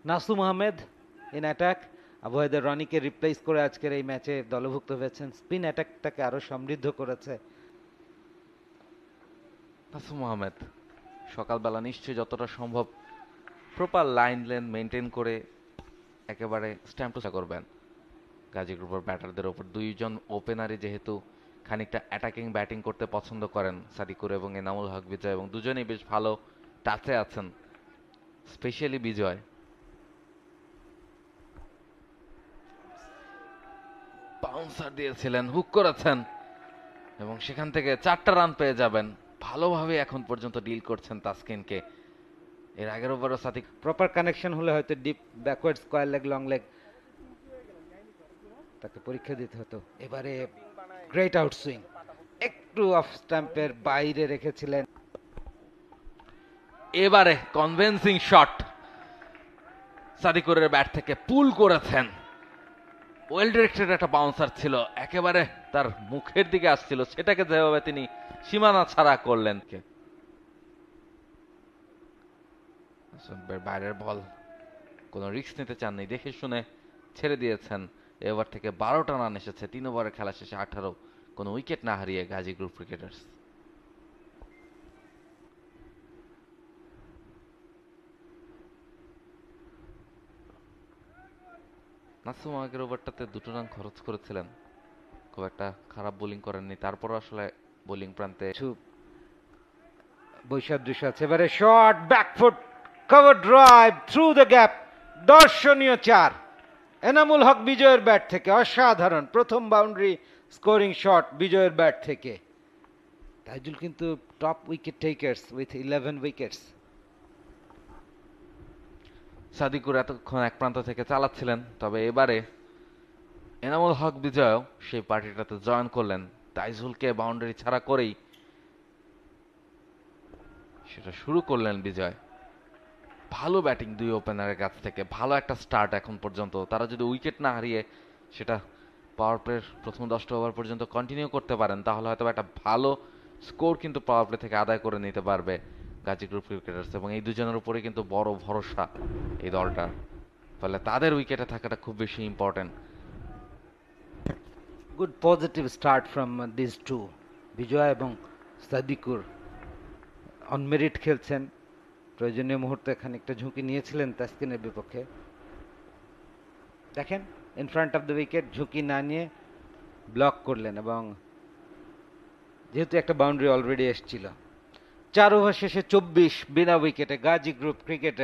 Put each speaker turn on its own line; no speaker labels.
Nasum Ahmed in attack, আবহাওয়াদের রনিকে replace করে আজকের এই ম্যাচে দলভুক্ত হয়েছেন। স্পিন অ্যাটাকটাকে আরো সমৃদ্ধ করেছে।
নাসুম আহমেদ সকালবেলা নিশ্চয়ই যতটা সম্ভব প্রপার লাইন লেন মেনটেন করে একেবারে স্ট্যাম্প টু করবেন গাজী গ্রুপের ব্যাটারদের ওপর। দুইজন ওপেনারই যেহেতু খানিকটা অ্যাটাকিং ব্যাটিং করতে পছন্দ করেন, সাদিকুর এবং এনামুল হক বিজয়, এবং দুজনেই বেশ ভালো টাচে আছেন, স্পেশালি বিজয়। বাউন্সার দিয়েছিলেন, হুক করেছেন এবং সেখান থেকে 4টা রান পেয়ে যাবেন। ভালোভাবে এখন পর্যন্ত ডিল করছেন তাসকিনকে। এর আগের ওভারও সাদিক
প্রপার কানেকশন হলে হয়তো deep backward square leg long leg তাকে পরীক্ষা দিতে হতো। এবারে গ্রেট আউটসুইং, একটু অফ স্ট্যাম্পের বাইরে রেখেছিলেন।
এবারে কনভিন্সিং শট সাদিকুরের ব্যাট থেকে পুল করেছেন। ওয়েল ডিরেক্টেড একটা বাউন্সার ছিল, একেবারে তার মুখের দিকে আসছিল, সেটাকে যেভাবে তিনি সীমানা ছাড়া করলেন। বাইরের বল, কোনো রিস্ক নিতে চাননি, দেখে শুনে ছেড়ে দিয়েছেন। এবার থেকে 12টা রান এসেছে 3 ওভারের খেলা শেষে 18, কোনো উইকেট না হারিয়ে গাজী গ্রুপ ক্রিকেটার্স। নাসুম আগের ওভারটাতে 2টো রান খরচ করেছিলেন, খুব একটা খারাপ বোলিং করেননি, তারপরও আসলে বোলিং প্রান্তে
বৈসাদৃশ্য আছে। এবারে short back foot cover drive through the gap, দর্শনীয় 4 এনামুল হক বিজয়ের ব্যাট থেকে। অসাধারণ প্রথম বাউন্ডারি স্কোরিং শট বিজয়ের ব্যাট থেকে। তাইজুল কিন্তু top wicket takers with 11 wickets.
Sadiqur এতক্ষণ এক প্রান্ত থেকে চালাচ্ছিলেন, তবে এবারে এনামুল হক বিজয়ও সেই পার্টিটাতে জয়েন করলেন। তাইজুলকে বাউন্ডারি ছাড়া করেই সেটা শুরু করলেন বিজয়। ভালো ব্যাটিং দুই ওপেনারের কাছ থেকে, ভালো একটা স্টার্ট এখন পর্যন্ত। তারা যদি উইকেট না হারিয়ে সেটা পাওয়ার প্লের প্রথম 10টা ওভার পর্যন্ত কন্টিনিউ করতে পারেন, তাহলে হয়তো একটা ভালো স্কোর কিন্তু পাওয়ার প্লে থেকে আদায় করে নিতে পারবে গাজী গ্রুপ ক্রিকেটার্স। এবং এই দুজনের উপরে কিন্তু বড় ভরসা এই দলটার, ফলে তাদের উইকেটে থাকাটা খুব বেশি important.
Good positive start from this two. Bijoy এবং সাদিকুর অন মেরিট খেলছেন। প্রয়োজনীয় মুহূর্তে খানিকটা ঝুঁকি নিয়েছিলেন তাসকিনের বিপক্ষে। দেখেন in front of the wicket ঝুঁকি না নিয়ে ব্লক করলেন, এবং যেহেতু একটা বাউন্ডারি অলরেডি এসেছিল। 4 ওভার শেষে 24 বিনা উইকেটে গাজী গ্রুপ ক্রিকেটের